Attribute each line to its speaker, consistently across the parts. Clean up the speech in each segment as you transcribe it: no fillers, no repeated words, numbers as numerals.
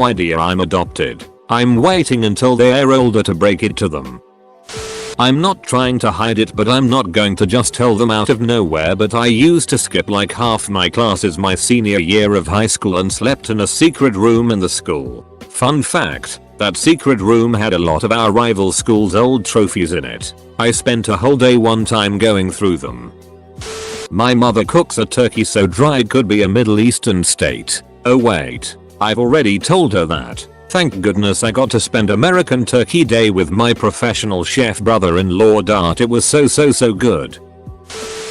Speaker 1: idea I'm adopted. I'm waiting until they're older to break it to them. I'm not trying to hide it, but I'm not going to just tell them out of nowhere, but I used to skip like half my classes my senior year of high school and slept in a secret room in the school. Fun fact, that secret room had a lot of our rival school's old trophies in it. I spent a whole day one time going through them. My mother cooks a turkey so dry it could be a Middle Eastern state. Oh wait, I've already told her that. Thank goodness I got to spend American Turkey Day with my professional chef brother-in-law. It was so good.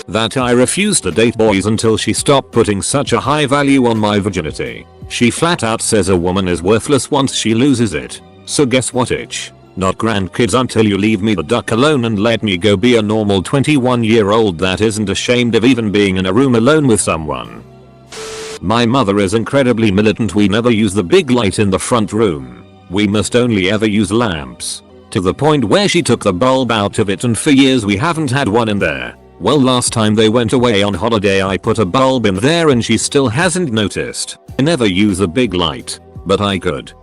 Speaker 1: That I refused to date boys until she stopped putting such a high value on my virginity. She flat out says a woman is worthless once she loses it. So guess what, itch? Not grandkids until you leave me the duck alone and let me go be a normal 21-year-old that isn't ashamed of even being in a room alone with someone. My mother is incredibly militant. We never use the big light in the front room. We must only ever use lamps. To the point where she took the bulb out of it and for years we haven't had one in there. Well, last time they went away on holiday I put a bulb in there and she still hasn't noticed. I never use a big light. But I could.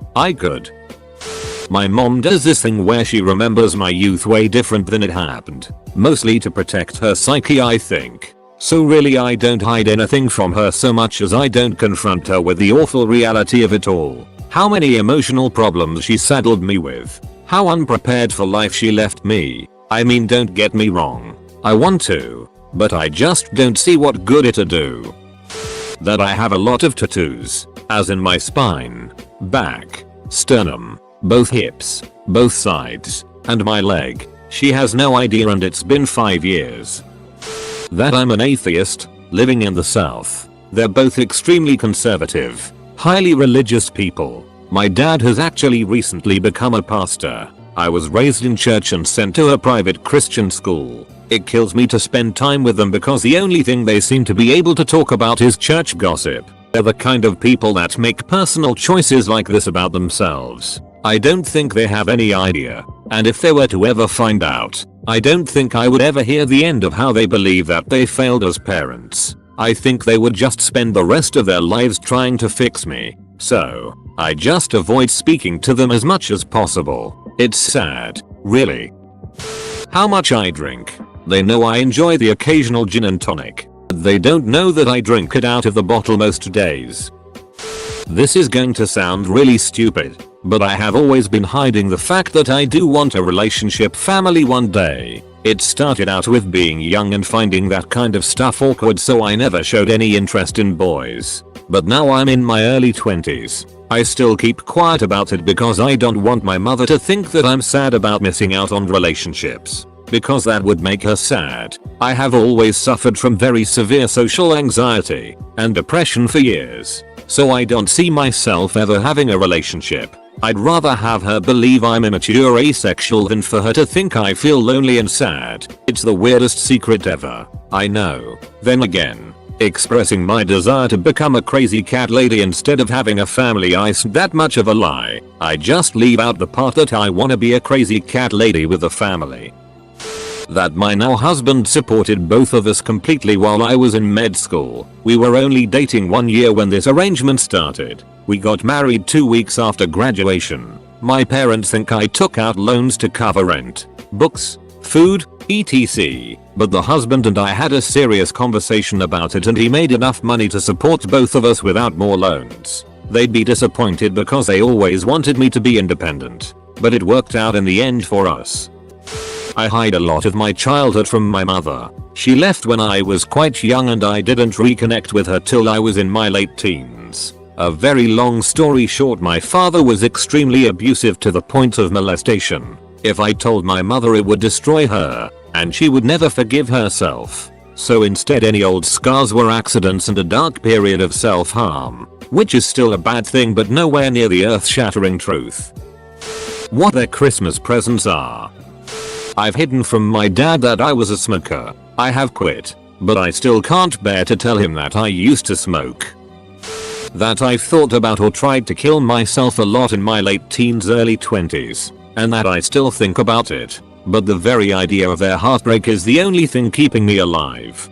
Speaker 1: My mom does this thing where she remembers my youth way different than it happened. Mostly to protect her psyche, I think. So really I don't hide anything from her so much as I don't confront her with the awful reality of it all. How many emotional problems she saddled me with. How unprepared for life she left me. I mean, don't get me wrong. I want to. But I just don't see what good it'd do. That I have a lot of tattoos. As in my spine, back, sternum, both hips, both sides, and my leg. She has no idea and it's been 5 years. That I'm an atheist, living in the South. They're both extremely conservative, highly religious people. My dad has actually recently become a pastor. I was raised in church and sent to a private Christian school. It kills me to spend time with them because the only thing they seem to be able to talk about is church gossip. They're the kind of people that make personal choices like this about themselves. I don't think they have any idea, and if they were to ever find out, I don't think I would ever hear the end of how they believe that they failed as parents. I think they would just spend the rest of their lives trying to fix me. So, I just avoid speaking to them as much as possible. It's sad, really. How much I drink. They know I enjoy the occasional gin and tonic. They don't know that I drink it out of the bottle most days. This is going to sound really stupid, but I have always been hiding the fact that I do want a relationship family one day. It started out with being young and finding that kind of stuff awkward, so I never showed any interest in boys. But now I'm in my early 20s. I still keep quiet about it because I don't want my mother to think that I'm sad about missing out on relationships. Because that would make her sad. I have always suffered from very severe social anxiety and depression for years. So I don't see myself ever having a relationship. I'd rather have her believe I'm immature asexual than for her to think I feel lonely and sad. It's the weirdest secret ever. I know. Then again, expressing my desire to become a crazy cat lady instead of having a family isn't that much of a lie. I just leave out the part that I wanna be a crazy cat lady with a family. That my now husband supported both of us completely while I was in med school. We were only dating 1 year when this arrangement started. We got married 2 weeks after graduation. My parents think I took out loans to cover rent, books, food, etc. But the husband and I had a serious conversation about it and he made enough money to support both of us without more loans. They'd be disappointed because they always wanted me to be independent. But it worked out in the end for us. I hide a lot of my childhood from my mother. She left when I was quite young and I didn't reconnect with her till I was in my late teens. A very long story short, my father was extremely abusive to the point of molestation. If I told my mother it would destroy her, and she would never forgive herself. So instead any old scars were accidents and a dark period of self-harm. Which is still a bad thing but nowhere near the earth-shattering truth. What their Christmas presents are. I've hidden from my dad that I was a smoker. I have quit, but I still can't bear to tell him that I used to smoke. That I've thought about or tried to kill myself a lot in my late teens, early 20s, and that I still think about it, but the very idea of their heartbreak is the only thing keeping me alive.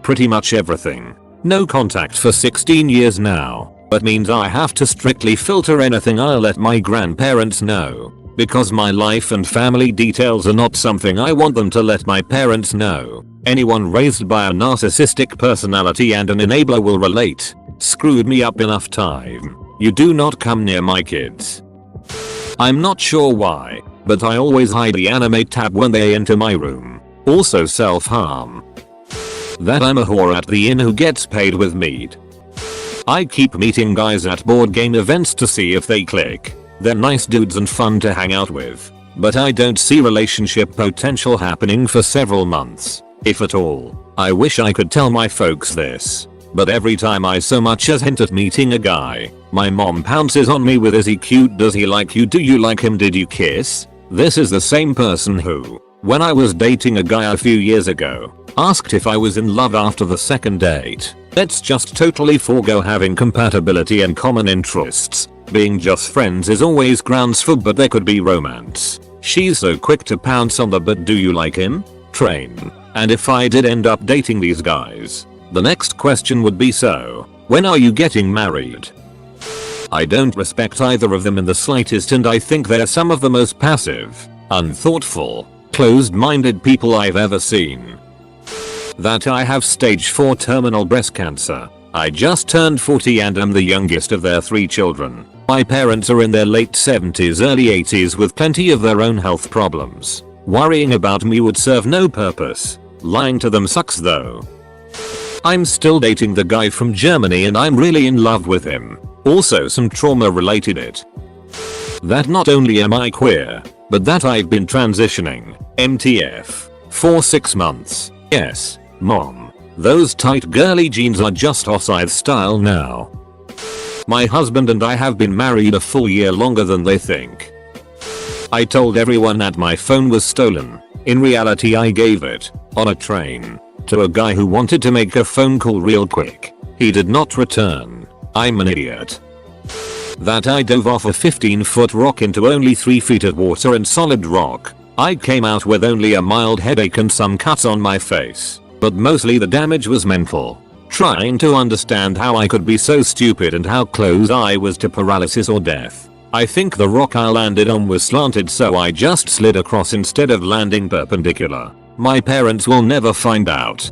Speaker 1: Pretty much everything. No contact for 16 years now. but means I have to strictly filter anything I let my grandparents know, because my life and family details are not something I want them to let my parents know. Anyone raised by a narcissistic personality and an enabler will relate. Screwed me up enough time. You do not come near my kids. I'm not sure why, but I always hide the anime tab when they enter my room. Also self-harm. That I'm a whore at the inn who gets paid with mead. I keep meeting guys at board game events to see if they click. They're nice dudes and fun to hang out with, but I don't see relationship potential happening for several months, if at all. I wish I could tell my folks this, but every time I so much as hint at meeting a guy, my mom pounces on me with, is he cute, does he like you, do you like him, did you kiss? This is the same person who, when I was dating a guy a few years ago, asked if I was in love after the second date. Let's just totally forego having compatibility and common interests. Being just friends is always grounds for but there could be romance. She's so quick to pounce on the but do you like him train. And if I did end up dating these guys, the next question would be, so when are you getting married? I don't respect either of them in the slightest, and I think they're some of the most passive, unthoughtful, closed-minded people I've ever seen. That I have stage 4 terminal breast cancer. I just turned 40 and am the youngest of their 3 children. My parents are in their late 70s, early 80s with plenty of their own health problems. Worrying about me would serve no purpose. Lying to them sucks though. I'm still dating the guy from Germany and I'm really in love with him. Also some trauma related it. That not only am I queer, but that I've been transitioning, MTF, for 6 months. Yes, mom. Those tight girly jeans are just Ossith style now. My husband and I have been married a full year longer than they think. I told everyone that my phone was stolen. In reality I gave it, on a train, to a guy who wanted to make a phone call real quick. He did not return. I'm an idiot. That I dove off a 15-foot rock into only 3 feet of water and solid rock. I came out with only a mild headache and some cuts on my face, but mostly the damage was mental. Trying to understand how I could be so stupid and how close I was to paralysis or death. I think the rock I landed on was slanted, so I just slid across instead of landing perpendicular. My parents will never find out.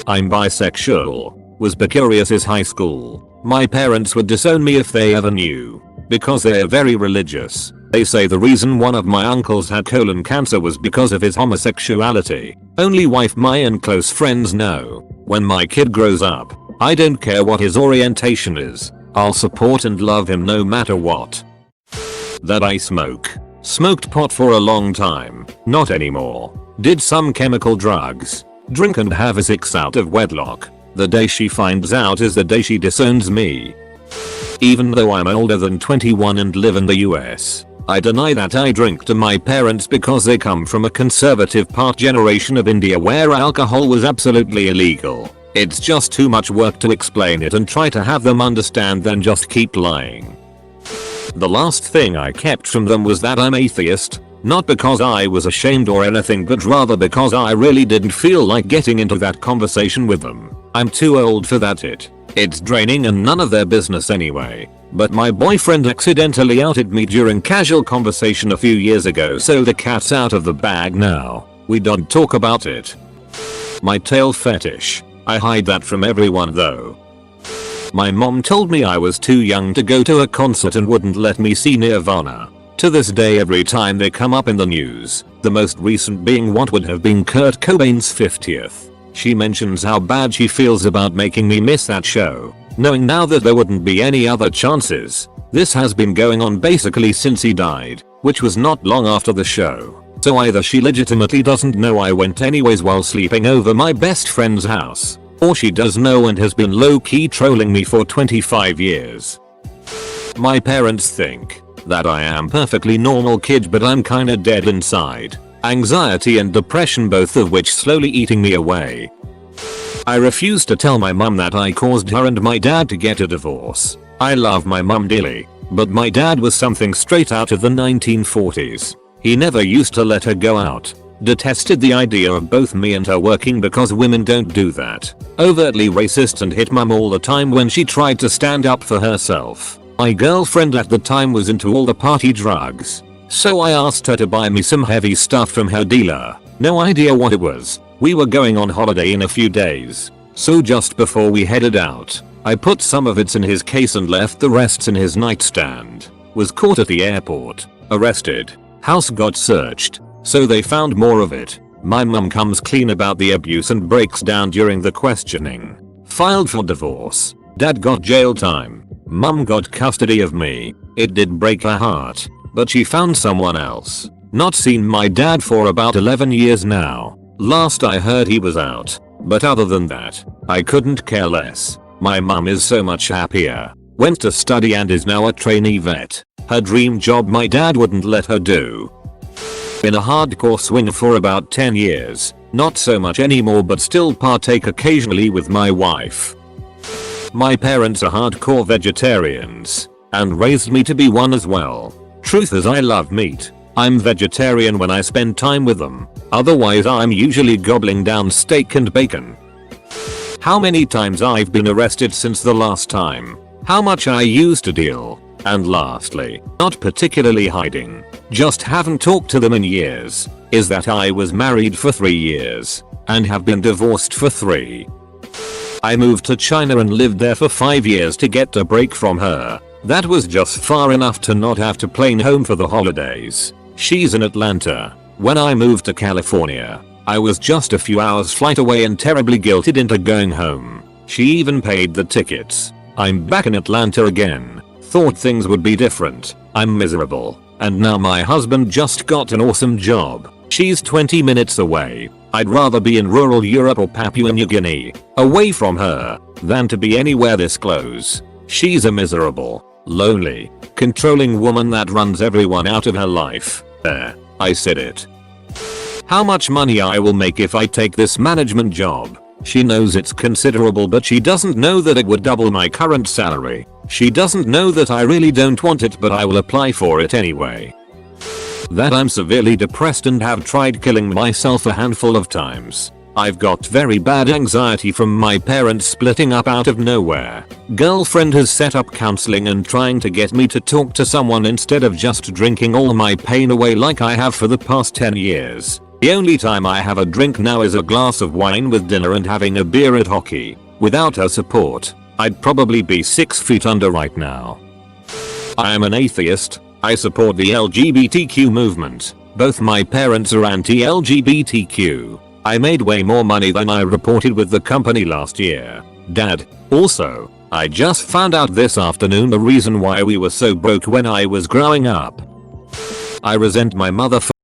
Speaker 1: I'm bisexual. Was bicurious is high school. My parents would disown me if they ever knew, because they are very religious. They say the reason one of my uncles had colon cancer was because of his homosexuality. Only wife my and close friends know. When my kid grows up, I don't care what his orientation is. I'll support and love him no matter what. That I smoke. Smoked pot for a long time. Not anymore. Did some chemical drugs. Drink and have a 6 out of wedlock. The day she finds out is the day she disowns me. Even though I'm older than 21 and live in the US, I deny that I drink to my parents because they come from a conservative part generation of India where alcohol was absolutely illegal. It's just too much work to explain it and try to have them understand, then just keep lying. The last thing I kept from them was that I'm atheist, not because I was ashamed or anything, but rather because I really didn't feel like getting into that conversation with them. I'm too old for that. It's draining and none of their business anyway. But my boyfriend accidentally outed me during casual conversation a few years ago, so the cat's out of the bag now. We don't talk about it. My tail fetish. I hide that from everyone though. My mom told me I was too young to go to a concert and wouldn't let me see Nirvana. To this day every time they come up in the news, the most recent being what would have been Kurt Cobain's 50th. She mentions how bad she feels about making me miss that show, knowing now that there wouldn't be any other chances. This has been going on basically since he died, which was not long after the show. So either she legitimately doesn't know I went anyways while sleeping over my best friend's house, or she does know and has been low-key trolling me for 25 years. My parents think that I am perfectly normal kid, but I'm kinda dead inside. Anxiety and depression, both of which slowly eating me away. I refuse to tell my mum that I caused her and my dad to get a divorce. I love my mum dearly, but my dad was something straight out of the 1940s. He never used to let her go out. Detested the idea of both me and her working because women don't do that. Overtly racist and hit mum all the time when she tried to stand up for herself. My girlfriend at the time was into all the party drugs. So I asked her to buy me some heavy stuff from her dealer. No idea what it was. We were going on holiday in a few days. So just before we headed out, I put some of it in his case and left the rest in his nightstand. Was caught at the airport. Arrested. House got searched. So they found more of it. My mum comes clean about the abuse and breaks down during the questioning. Filed for divorce. Dad got jail time. Mum got custody of me. It did break her heart. But she found someone else. Not seen my dad for about 11 years now. Last I heard he was out. But other than that, I couldn't care less. My mum is so much happier. Went to study and is now a trainee vet. Her dream job my dad wouldn't let her do. Been a hardcore swinger for about 10 years. Not so much anymore but still partake occasionally with my wife. My parents are hardcore vegetarians and raised me to be one as well. Truth is I love meat. I'm vegetarian when I spend time with them. Otherwise I'm usually gobbling down steak and bacon. How many times I've been arrested since the last time. How much I used to deal. And lastly, not particularly hiding. Just haven't talked to them in years. Is that I was married for 3 years. And have been divorced for 3. I moved to China and lived there for 5 years to get a break from her. That was just far enough to not have to plane home for the holidays. She's in Atlanta. When I moved to California, I was just a few hours flight away and terribly guilted into going home. She even paid the tickets. I'm back in Atlanta again. Thought things would be different. I'm miserable. And now my husband just got an awesome job. She's 20 minutes away. I'd rather be in rural Europe or Papua New Guinea, away from her, than to be anywhere this close. She's a miserable, lonely, controlling woman that runs everyone out of her life. There, I said it. How much money I will make if I take this management job. She knows it's considerable but she doesn't know that it would double my current salary. She doesn't know that I really don't want it but I will apply for it anyway. That I'm severely depressed and have tried killing myself a handful of times. I've got very bad anxiety from my parents splitting up out of nowhere. Girlfriend has set up counseling and trying to get me to talk to someone instead of just drinking all my pain away like I have for the past 10 years. The only time I have a drink now is a glass of wine with dinner and having a beer at hockey. Without her support, I'd probably be 6 feet under right now. I am an atheist. I support the LGBTQ movement. Both my parents are anti-LGBTQ. I made way more money than I reported with the company last year. Dad, also, I just found out this afternoon the reason why we were so broke when I was growing up. I resent my mother for